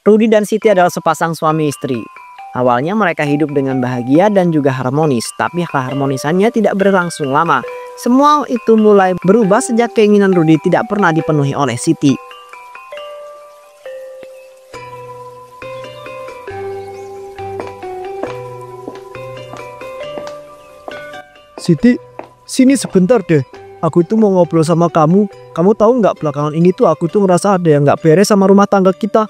Rudy dan Siti adalah sepasang suami istri. Awalnya mereka hidup dengan bahagia dan juga harmonis, tapi keharmonisannya tidak berlangsung lama. Semua itu mulai berubah sejak keinginan Rudy tidak pernah dipenuhi oleh Siti. Siti, sini sebentar deh. Aku itu mau ngobrol sama kamu. Kamu tahu nggak, belakangan ini tuh aku tuh ngerasa ada yang nggak beres sama rumah tangga kita.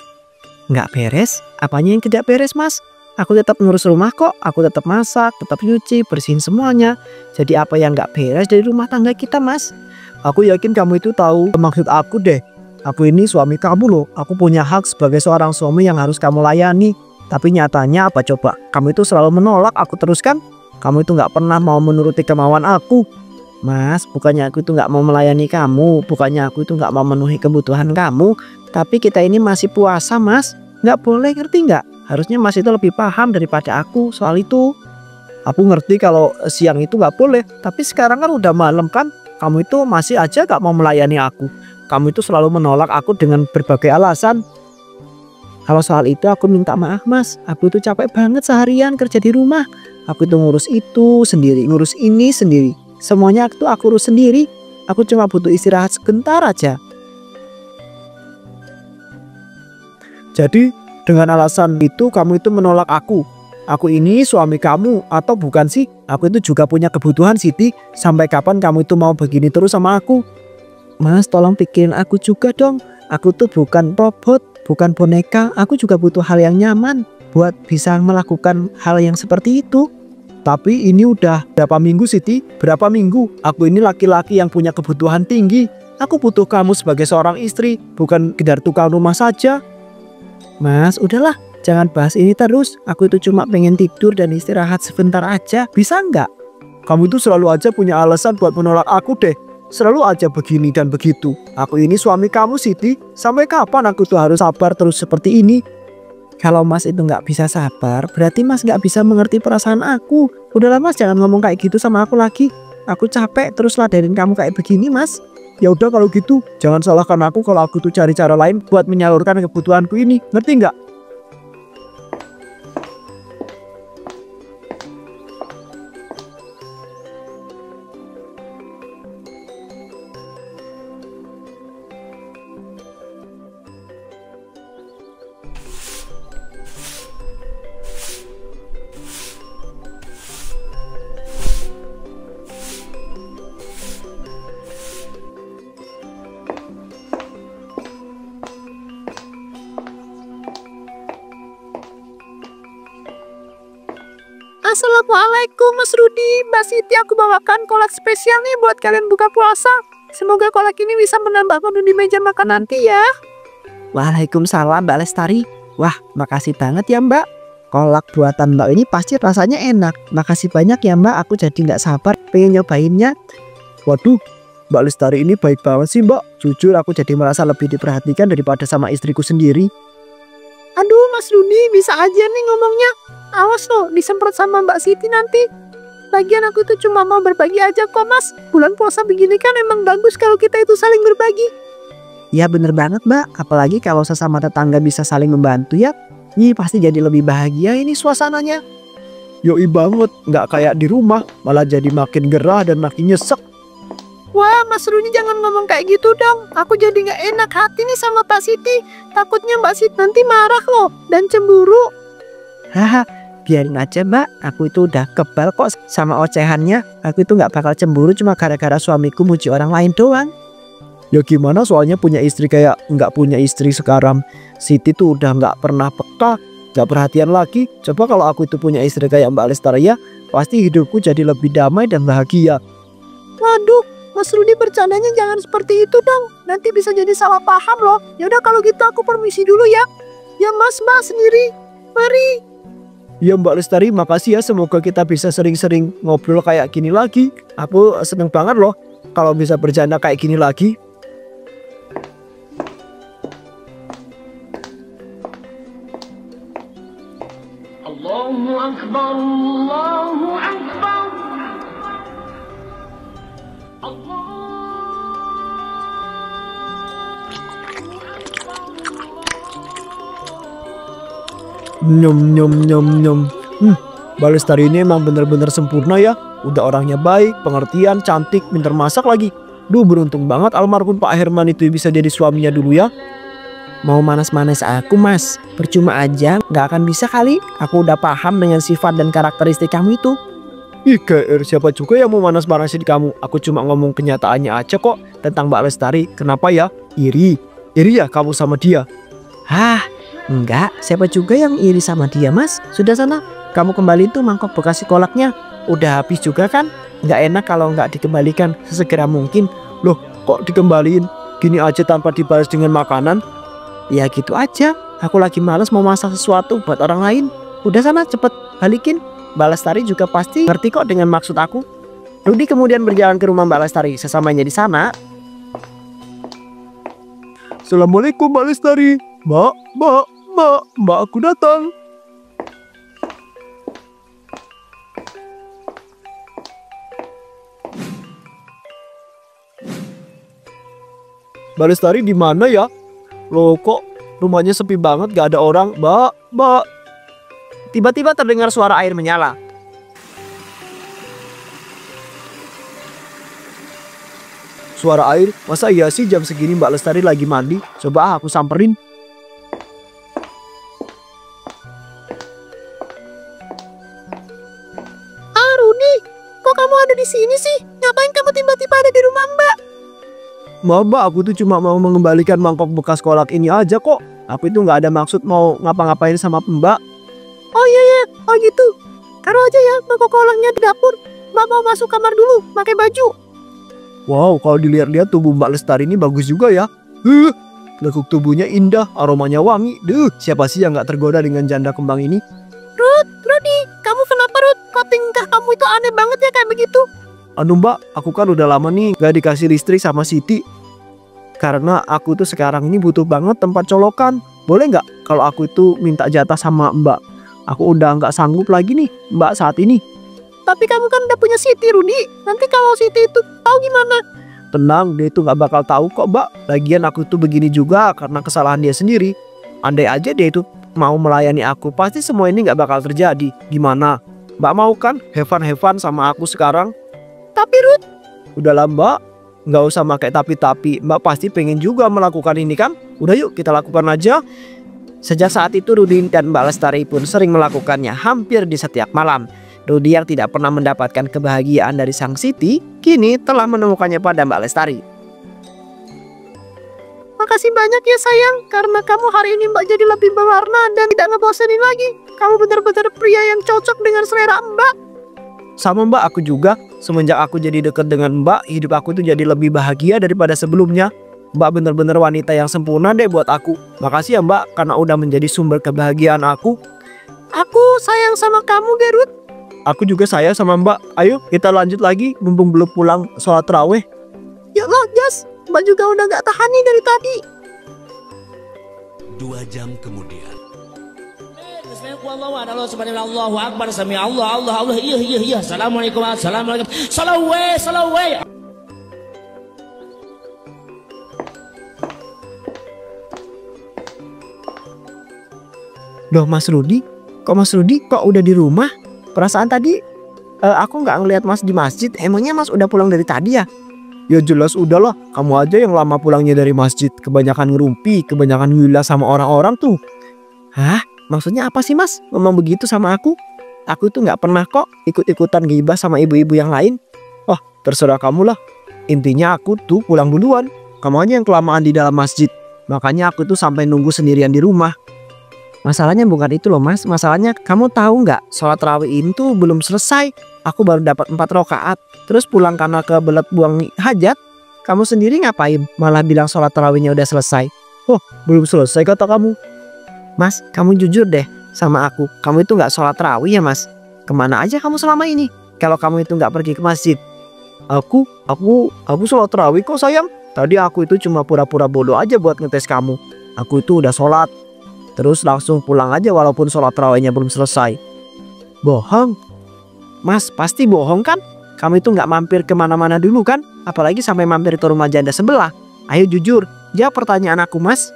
Nggak beres? Apanya yang tidak beres, Mas? Aku tetap ngurus rumah kok. Aku tetap masak, tetap nyuci, bersihin semuanya. Jadi apa yang nggak beres dari rumah tangga kita, Mas? Aku yakin kamu itu tahu maksud aku deh. Aku ini suami kamu loh. Aku punya hak sebagai seorang suami yang harus kamu layani. Tapi nyatanya apa coba? Kamu itu selalu menolak aku terus kan? Kamu itu nggak pernah mau menuruti kemauan aku. Mas, bukannya aku itu nggak mau melayani kamu. Bukannya aku itu nggak mau memenuhi kebutuhan kamu. Tapi kita ini masih puasa, Mas. Nggak boleh, ngerti nggak? Harusnya Mas itu lebih paham daripada aku soal itu. Aku ngerti kalau siang itu nggak boleh. Tapi sekarang kan udah malam kan? Kamu itu masih aja nggak mau melayani aku. Kamu itu selalu menolak aku dengan berbagai alasan. Kalau soal itu aku minta maaf, Mas. Aku itu capek banget seharian kerja di rumah. Aku itu ngurus itu sendiri, ngurus ini sendiri. Semuanya aku urus sendiri. Aku cuma butuh istirahat sebentar aja. Jadi dengan alasan itu kamu itu menolak aku. Aku ini suami kamu atau bukan sih? Aku itu juga punya kebutuhan, Siti. Sampai kapan kamu itu mau begini terus sama aku? Mas, tolong pikirin aku juga dong. Aku tuh bukan robot, bukan boneka. Aku juga butuh hal yang nyaman buat bisa melakukan hal yang seperti itu. Tapi ini udah berapa minggu, Siti? Berapa minggu? Aku ini laki-laki yang punya kebutuhan tinggi. Aku butuh kamu sebagai seorang istri, bukan sekedar tukang rumah saja. Mas, udahlah, jangan bahas ini terus. Aku itu cuma pengen tidur dan istirahat sebentar aja. Bisa nggak? Kamu itu selalu aja punya alasan buat menolak aku deh. Selalu aja begini dan begitu. Aku ini suami kamu, Siti. Sampai kapan aku tuh harus sabar terus seperti ini? Kalau Mas itu nggak bisa sabar, berarti Mas nggak bisa mengerti perasaan aku. Udahlah Mas, jangan ngomong kayak gitu sama aku lagi. Aku capek terus ladenin kamu kayak begini, Mas. Ya udah kalau gitu, jangan salahkan aku kalau aku tuh cari cara lain buat menyalurkan kebutuhanku ini. Ngerti nggak? Assalamualaikum Mas Rudy, Mbak Siti, aku bawakan kolak spesial nih buat kalian buka puasa. Semoga kolak ini bisa menambah menu di meja makan nanti ya. Waalaikumsalam Mbak Lestari. Wah, makasih banget ya Mbak. Kolak buatan Mbak ini pasti rasanya enak. Makasih banyak ya Mbak, aku jadi nggak sabar pengen nyobainnya. Waduh, Mbak Lestari ini baik banget sih Mbak. Jujur aku jadi merasa lebih diperhatikan daripada sama istriku sendiri. Aduh Mas Rudy, bisa aja nih ngomongnya. Awas loh, disemprot sama Mbak Siti nanti. Lagian aku tuh cuma mau berbagi aja kok Mas. Bulan puasa begini kan emang bagus kalau kita itu saling berbagi. Ya bener banget Mbak, apalagi kalau sesama tetangga bisa saling membantu ya. Ini pasti jadi lebih bahagia ini suasananya. Yoi banget, nggak kayak di rumah, malah jadi makin gerah dan makin nyesek. Wah Mas Rudy jangan ngomong kayak gitu dong. Aku jadi nggak enak hati nih sama Pak Siti. Takutnya Mbak Siti nanti marah loh dan cemburu. Haha, biarin aja Mbak, aku itu udah kebal kok sama ocehannya. Aku itu nggak bakal cemburu cuma gara-gara suamiku muji orang lain doang. Ya gimana, soalnya punya istri kayak nggak punya istri sekarang. Siti tuh udah nggak pernah peka, nggak perhatian lagi. Coba kalau aku itu punya istri kayak Mbak Lestari ya, pasti hidupku jadi lebih damai dan bahagia. Waduh, Mas Rudy bercandanya jangan seperti itu dong. Nanti bisa jadi salah paham loh. Ya udah kalau gitu aku permisi dulu ya. Ya Mas, Mbak sendiri. Mari. Ya Mbak Lestari, makasih ya. Semoga kita bisa sering-sering ngobrol kayak gini lagi. Aku seneng banget loh kalau bisa bercanda kayak gini lagi. Allahu Akbar, Allahu Akbar. Nyom nyom nyom nyom. Mbak Lestari ini emang bener-bener sempurna ya. Udah orangnya baik, pengertian, cantik, pintar masak lagi. Duh, beruntung banget almarhum Pak Herman itu bisa jadi suaminya dulu ya. Mau manas-manas aku, Mas? Percuma aja, nggak akan bisa kali. Aku udah paham dengan sifat dan karakteristik kamu itu. Ih, GR, siapa juga yang mau manas-manasin kamu? Aku cuma ngomong kenyataannya aja kok tentang Mbak Lestari. Kenapa ya? Iri. Iri ya kamu sama dia? Hah, enggak. Siapa juga yang iri sama dia, Mas? Sudah sana, kamu kembali tuh mangkok bekas kolaknya. Udah habis juga kan? Nggak enak kalau nggak dikembalikan sesegera mungkin. Loh, kok dikembaliin? Gini aja tanpa dibalas dengan makanan? Ya gitu aja. Aku lagi males mau masak sesuatu buat orang lain. Udah sana cepet balikin. Mbak Lestari juga pasti ngerti kok dengan maksud aku. Rudi kemudian berjalan ke rumah Mbak Lestari. Sesamanya di sana, Assalamualaikum Mbak Lestari. Mbak, aku datang. Mbak Lestari di mana ya? Loh, kok rumahnya sepi banget, gak ada orang? Mbak. tiba-tiba terdengar suara air menyala. Suara air? Masa iya sih jam segini Mbak Lestari lagi mandi? Coba aku samperin. Ah, Rudi, kok kamu ada di sini sih? Ngapain kamu tiba-tiba ada di rumah Mbak? Mbak, aku tuh cuma mau mengembalikan mangkok bekas kolak ini aja kok. Aku itu nggak ada maksud mau ngapa-ngapain sama Mbak. Oh iya, oh gitu. Taruh aja ya mangkok kolaknya di dapur. Mbak mau masuk kamar dulu, pakai baju. Wow, kalau dilihat-lihat tubuh Mbak Lestari ini bagus juga ya. Lekuk tubuhnya indah, aromanya wangi. Siapa sih yang nggak tergoda dengan janda kembang ini? Rudi, kamu kenapa Rud? Kok tingkah kamu itu aneh banget ya kayak begitu? Anu Mbak, aku kan udah lama nih nggak dikasih listrik sama Siti. Karena aku tuh sekarang ini butuh banget tempat colokan. Boleh nggak kalau aku itu minta jatah sama Mbak? Aku udah nggak sanggup lagi nih Mbak saat ini. Tapi kamu kan udah punya Siti, Rudi. Nanti kalau Siti itu tahu gimana? Tenang, dia itu nggak bakal tahu kok Mbak. Lagian aku tuh begini juga karena kesalahan dia sendiri. Andai aja dia itu mau melayani aku, pasti semua ini nggak bakal terjadi. Gimana? Mbak mau kan have fun sama aku sekarang? Tapi Rud, Udahlah Mbak, nggak usah pakai tapi-tapi. Mbak pasti pengen juga melakukan ini kan? Udah yuk kita lakukan aja. Sejak saat itu Rudi dan Mbak Lestari pun sering melakukannya hampir di setiap malam. Rudi yang tidak pernah mendapatkan kebahagiaan dari sang Siti, kini telah menemukannya pada Mbak Lestari. makasih banyak ya sayang. Karena kamu hari ini Mbak jadi lebih berwarna dan tidak ngebosenin lagi. Kamu benar-benar pria yang cocok dengan selera Mbak. Sama Mbak, aku juga. Semenjak aku jadi dekat dengan Mbak, hidup aku tuh jadi lebih bahagia daripada sebelumnya. Mbak bener-bener wanita yang sempurna deh buat aku. Makasih ya Mbak, karena udah menjadi sumber kebahagiaan aku. Aku sayang sama kamu, Gerud. Aku juga sayang sama Mbak. Ayo kita lanjut lagi, mumpung belum pulang sholat tarawih. Ya Allah, Jas. Mbak juga udah gak tahan nih dari tadi. 2 jam kemudian. Allahu Akbar, sami Allah, iya. Assalamualaikum. Salawai. Loh Mas Rudi? Kok Mas Rudi kok udah di rumah? Perasaan tadi aku nggak ngelihat Mas di masjid. Emangnya Mas udah pulang dari tadi ya? Ya jelas udahlah, kamu aja yang lama pulangnya dari masjid. Kebanyakan ngerumpi, kebanyakan gila sama orang-orang tuh. Hah? Maksudnya apa sih Mas? Ngomong begitu sama aku? Aku tuh nggak pernah kok ikut-ikutan gibah sama ibu-ibu yang lain. Oh, terserah kamu lah. Intinya aku tuh pulang duluan. Kamu aja yang kelamaan di dalam masjid. Makanya aku tuh sampai nunggu sendirian di rumah. Masalahnya bukan itu loh Mas. Masalahnya kamu tahu nggak? Sholat tarawih ini tuh belum selesai. Aku baru dapat 4 rakaat. Terus pulang karena kebelet buang hajat. Kamu sendiri ngapain? Malah bilang sholat tarawihnya udah selesai. Oh, belum selesai kata kamu. Mas, kamu jujur deh sama aku. Kamu itu nggak sholat tarawih ya Mas? Kemana aja kamu selama ini? Kalau kamu itu nggak pergi ke masjid. Aku sholat tarawih kok sayang. Tadi aku itu cuma pura-pura bodoh aja buat ngetes kamu. Aku itu udah sholat. Terus langsung pulang aja walaupun sholat tarawihnya belum selesai. Bohong. Mas, pasti bohong kan? Kamu itu nggak mampir kemana-mana dulu kan? Apalagi sampai mampir ke rumah janda sebelah. Ayo jujur, jawab pertanyaan aku Mas.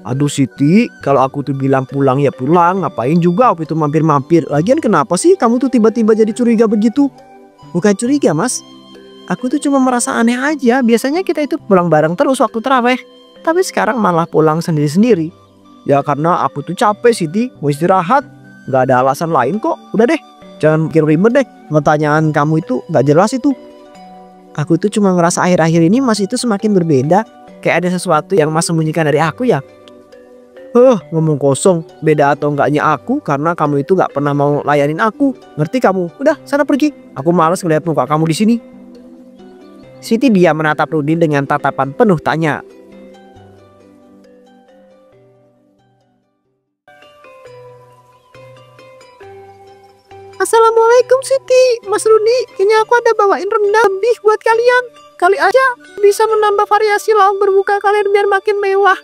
Aduh Siti, kalau aku tuh bilang pulang ya pulang, ngapain juga aku itu mampir-mampir. Lagian kenapa sih kamu tuh tiba-tiba jadi curiga begitu? Bukan curiga mas, aku tuh cuma merasa aneh aja. Biasanya kita itu pulang bareng terus waktu taraweh, tapi sekarang malah pulang sendiri-sendiri. Ya karena aku tuh capek Siti, mau istirahat. Gak ada alasan lain kok. Udah deh, jangan bikin ribet deh. Pertanyaan kamu itu gak jelas itu. Aku tuh cuma ngerasa akhir-akhir ini mas itu semakin berbeda. Kayak ada sesuatu yang mas sembunyikan dari aku ya. Ngomong kosong. Beda atau enggaknya aku karena kamu itu gak pernah mau layanin aku. Ngerti kamu? Udah sana pergi. Aku males ngeliat muka kamu di sini. Siti diam menatap Rudi dengan tatapan penuh tanya. Assalamualaikum Siti, Mas Rudi. Ini aku ada bawain rendang lebih buat kalian. Kali aja bisa menambah variasi lauk berbuka kalian biar makin mewah.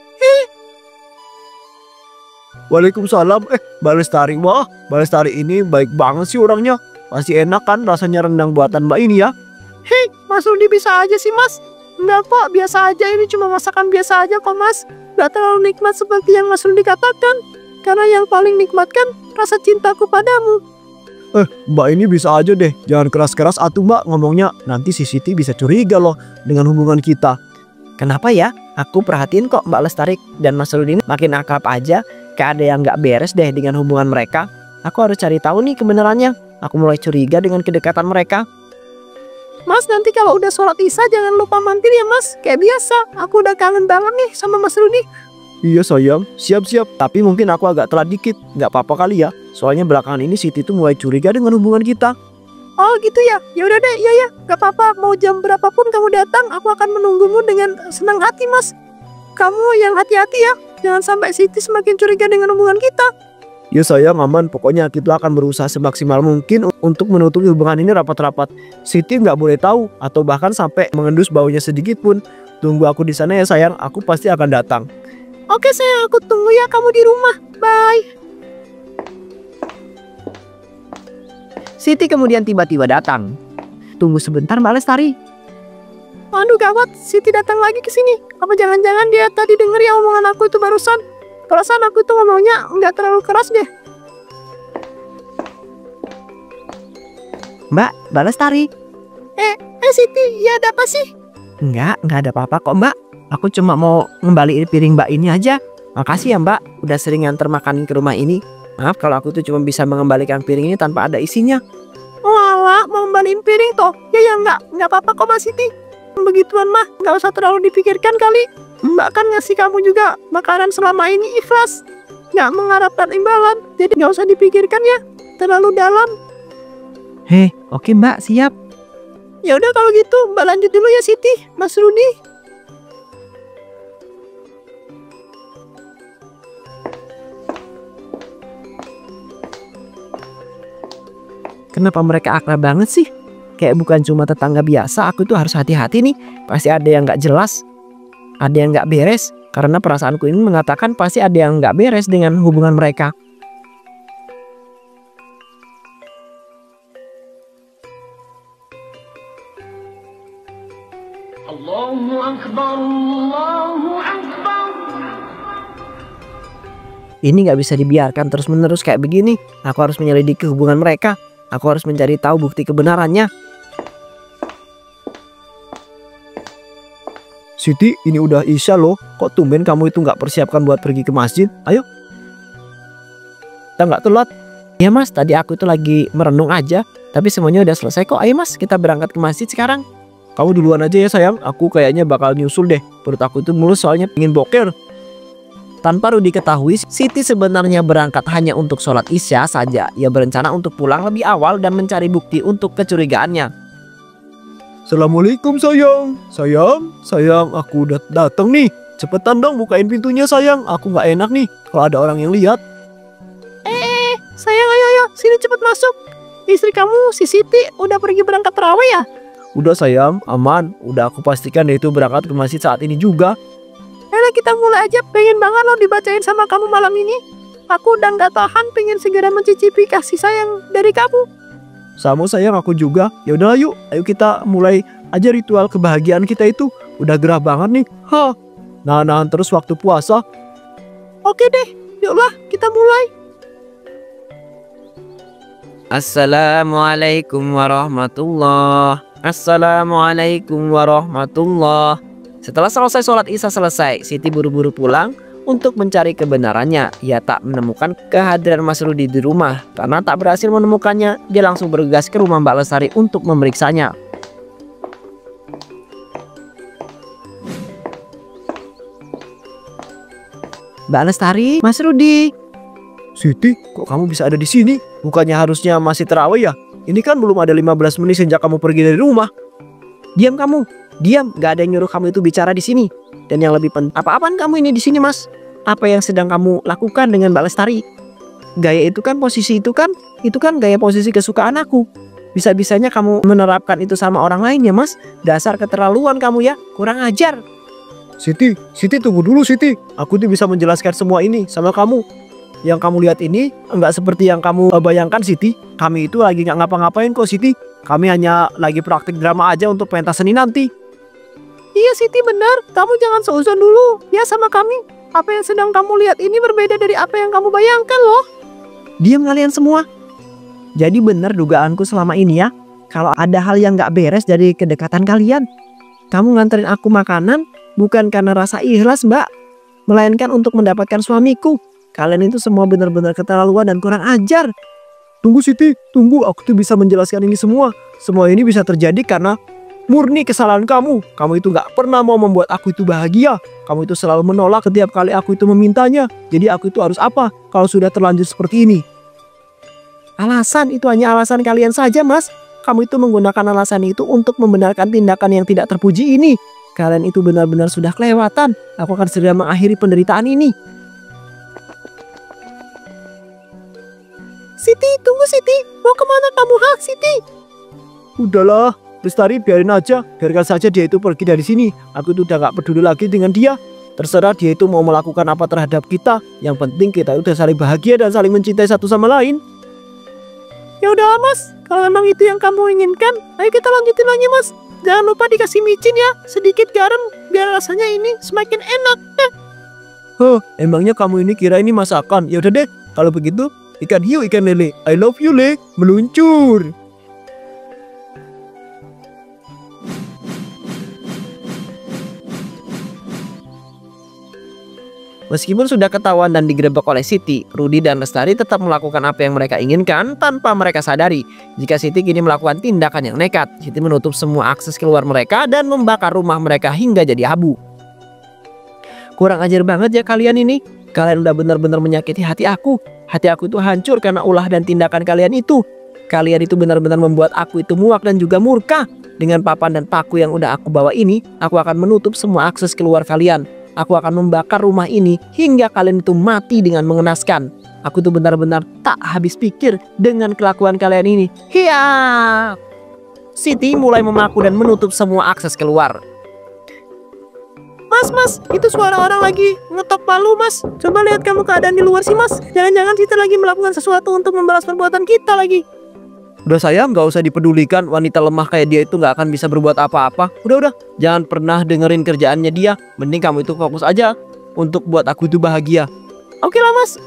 Waalaikumsalam. Balestari, wah Balestari ini baik banget sih orangnya. Pasti enak kan rasanya rendang buatan Mbak ini ya. Hei, Mas Rudi bisa aja sih Mas. Enggak kok, biasa aja, ini cuma masakan biasa aja kok Mas. Gak terlalu nikmat seperti yang Mas Rudi katakan. Karena yang paling nikmat kan rasa cintaku padamu. Mbak ini bisa aja deh. Jangan keras-keras atuh Mbak ngomongnya. Nanti si Siti bisa curiga loh dengan hubungan kita. Kenapa ya? Aku perhatiin kok Mbak Lestari dan Mas Rudi makin akrab aja. Kayak ada yang gak beres deh dengan hubungan mereka. Aku harus cari tahu nih kebenarannya. Aku mulai curiga dengan kedekatan mereka. Mas, nanti kalau udah sholat isya jangan lupa mampir ya Mas. Kayak biasa, aku udah kangen banget nih sama Mas Rudi. Iya sayang, siap-siap. Tapi mungkin aku agak telat dikit. Gak apa-apa kali ya. Soalnya belakangan ini Siti tuh mulai curiga dengan hubungan kita. Oh gitu ya? Ya udah deh, iya ya. Gak apa-apa, mau jam berapapun kamu datang, aku akan menunggumu dengan senang hati Mas. Kamu yang hati-hati ya. Jangan sampai Siti semakin curiga dengan hubungan kita. Ya sayang, aman. Pokoknya kita akan berusaha semaksimal mungkin untuk menutupi hubungan ini rapat-rapat. Siti nggak boleh tahu atau bahkan sampai mengendus baunya sedikit pun. Tunggu aku di sana ya sayang, aku pasti akan datang. Oke sayang, aku tunggu ya kamu di rumah. Bye. Siti kemudian tiba-tiba datang. Tunggu sebentar Mbak Lestari. Aduh gawat, Siti datang lagi ke sini. Apa jangan-jangan dia tadi denger ya omongan aku itu barusan? Perasaan aku tuh ngomongnya nggak terlalu keras deh. Mbak Lestari. Siti, ya ada apa sih? Enggak ada apa-apa kok Mbak. Aku cuma mau ngembaliin piring Mbak ini aja. Makasih ya Mbak, udah sering nganter makanan ke rumah ini. Maaf kalau aku tuh cuma bisa mengembalikan piring ini tanpa ada isinya. Oh alah, mau ngembaliin piring toh? Ya nggak apa-apa kok Mbak Siti. Begituan mah nggak usah terlalu dipikirkan kali. Mbak kan ngasih kamu juga makanan selama ini ikhlas, nggak mengharapkan imbalan, jadi nggak usah dipikirkan ya terlalu dalam. Oke Mbak, siap. Ya udah kalau gitu Mbak lanjut dulu ya Siti, Mas Rudi. Kenapa mereka akrab banget sih? Kayak bukan cuma tetangga biasa, aku tuh harus hati-hati nih. Pasti ada yang gak jelas, ada yang gak beres. Karena perasaanku ini mengatakan pasti ada yang gak beres dengan hubungan mereka. Allahu Akbar, Allahu Akbar. Ini gak bisa dibiarkan terus-menerus kayak begini. Aku harus menyelidiki hubungan mereka. Aku harus mencari tahu bukti kebenarannya. Siti, ini udah isya loh. Kok tumben kamu itu nggak persiapkan buat pergi ke masjid? Ayo. Kita nggak telat. Ya Mas, tadi aku itu lagi merenung aja. Tapi semuanya udah selesai kok. Ayo Mas, kita berangkat ke masjid sekarang. Kamu duluan aja ya sayang. Aku kayaknya bakal nyusul deh. Perut aku itu mulus soalnya pengen boker. Tanpa Rudi ketahui, Siti sebenarnya berangkat hanya untuk sholat isya saja. Ia berencana untuk pulang lebih awal dan mencari bukti untuk kecurigaannya. Assalamualaikum sayang. Sayang, aku udah datang nih. Cepetan dong bukain pintunya sayang. Aku nggak enak nih kalau ada orang yang lihat. Sayang ayo sini cepet masuk. Istri kamu si Siti udah pergi berangkat tarawih ya? Udah sayang, aman. Udah aku pastikan dia itu berangkat ke masjid saat ini juga. Kita mulai aja, pengen banget loh dibacain sama kamu malam ini. Aku udah nggak tahan, pengen segera mencicipi kasih sayang dari kamu. Sama sayang, aku juga. Ya udahlah yuk, ayo kita mulai aja ritual kebahagiaan kita itu. Udah gerah banget nih. Nahan terus waktu puasa. Oke deh, yuklah kita mulai. Assalamualaikum warahmatullah. Assalamualaikum warahmatullah. Setelah selesai sholat isya selesai, Siti buru-buru pulang untuk mencari kebenarannya. Ia tak menemukan kehadiran Mas Rudi di rumah. Karena tak berhasil menemukannya, dia langsung bergegas ke rumah Mbak Lestari untuk memeriksanya. Mbak Lestari, Mas Rudi. Siti, kok kamu bisa ada di sini? Bukannya harusnya masih terawih ya? Ini kan belum ada 15 menit sejak kamu pergi dari rumah. Diam kamu, diam. Gak ada yang nyuruh kamu itu bicara di sini. Dan yang lebih penting, apa-apaan kamu ini di sini, Mas? Apa yang sedang kamu lakukan dengan Mbak Lestari? Gaya itu kan, posisi itu kan gaya posisi kesukaan aku. Bisa-bisanya kamu menerapkan itu sama orang lain ya, Mas? Dasar keterlaluan kamu ya, kurang ajar. Siti tunggu dulu Siti. Aku tuh bisa menjelaskan semua ini sama kamu. Yang kamu lihat ini enggak seperti yang kamu bayangkan Siti. Kami itu lagi nggak ngapa-ngapain kok Siti. Kami hanya lagi praktik drama aja untuk pentas seni nanti. Iya Siti benar, kamu jangan seuzon dulu ya sama kami. Apa yang sedang kamu lihat ini berbeda dari apa yang kamu bayangkan loh. Diam kalian semua. Jadi benar dugaanku selama ini ya. Kalau ada hal yang nggak beres dari kedekatan kalian, kamu nganterin aku makanan bukan karena rasa ikhlas Mbak, melainkan untuk mendapatkan suamiku. Kalian itu semua benar-benar keterlaluan dan kurang ajar. Tunggu Siti, tunggu. Aku tuh bisa menjelaskan ini semua. Semua ini bisa terjadi karena murni kesalahan kamu. Kamu itu gak pernah mau membuat aku itu bahagia. Kamu itu selalu menolak setiap kali aku itu memintanya. Jadi aku itu harus apa kalau sudah terlanjur seperti ini? Alasan itu hanya alasan kalian saja Mas. Kamu itu menggunakan alasan itu untuk membenarkan tindakan yang tidak terpuji ini. Kalian itu benar-benar sudah kelewatan. Aku akan segera mengakhiri penderitaan ini. Siti, tunggu Siti. Mau kemana kamu Siti? Udahlah, Lestari biarin aja. Biarkan saja dia itu pergi dari sini. Aku tuh udah gak peduli lagi dengan dia. Terserah dia itu mau melakukan apa terhadap kita. Yang penting kita udah saling bahagia dan saling mencintai satu sama lain. Ya udah Mas, kalau memang itu yang kamu inginkan, ayo kita lanjutin lagi Mas. Jangan lupa dikasih micin ya, sedikit garam biar rasanya ini semakin enak. Emangnya kamu ini kira ini masakan? Ya udah deh, kalau begitu ikan hiu ikan lele. I love you Le, meluncur. Meskipun sudah ketahuan dan digerebek oleh Siti, Rudi dan Lestari tetap melakukan apa yang mereka inginkan tanpa mereka sadari. Jika Siti kini melakukan tindakan yang nekat, Siti menutup semua akses keluar mereka dan membakar rumah mereka hingga jadi abu. Kurang ajar banget ya kalian ini. Kalian udah benar-benar menyakiti hati aku. Hati aku itu hancur karena ulah dan tindakan kalian itu. Kalian itu benar-benar membuat aku itu muak dan juga murka. Dengan papan dan paku yang udah aku bawa ini, aku akan menutup semua akses keluar kalian. Aku akan membakar rumah ini hingga kalian itu mati dengan mengenaskan. Aku tuh benar-benar tak habis pikir dengan kelakuan kalian ini. Hiya! Siti mulai memaku dan menutup semua akses keluar. Mas, itu suara orang lagi ngetok palu Mas. Coba lihat kamu keadaan di luar sih Mas. Jangan-jangan kita lagi melakukan sesuatu untuk membalas perbuatan kita lagi. Udah sayang, gak usah dipedulikan. Wanita lemah kayak dia itu gak akan bisa berbuat apa-apa. Udah, jangan pernah dengerin kerjaannya dia. Mending kamu itu fokus aja untuk buat aku itu bahagia. Oke lah Mas,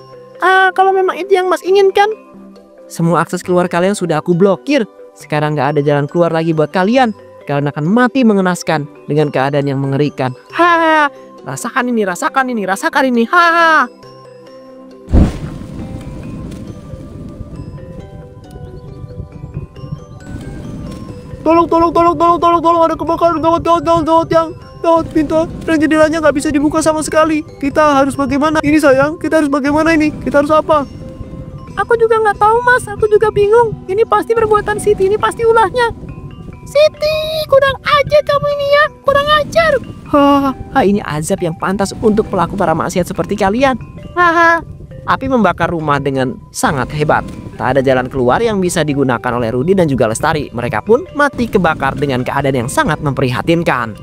kalau memang itu yang Mas inginkan. Semua akses keluar kalian sudah aku blokir. Sekarang gak ada jalan keluar lagi buat kalian. Kalian akan mati mengenaskan dengan keadaan yang mengerikan. Ha, rasakan ini. Ha. Tolong, ada kebakaran gawat yang pintu dan jendelanya nggak bisa dibuka sama sekali. Kita harus bagaimana ini sayang? Kita harus bagaimana ini? Kita harus apa? Aku juga nggak tahu Mas, aku juga bingung. Ini pasti perbuatan Siti, ini pasti ulahnya. Siti, kurang ajar kamu ini ya, kurang ajar. Ini azab yang pantas untuk pelaku para maksiat seperti kalian. Api membakar rumah dengan sangat hebat. Tak ada jalan keluar yang bisa digunakan oleh Rudi dan juga Lestari. Mereka pun mati kebakar dengan keadaan yang sangat memprihatinkan.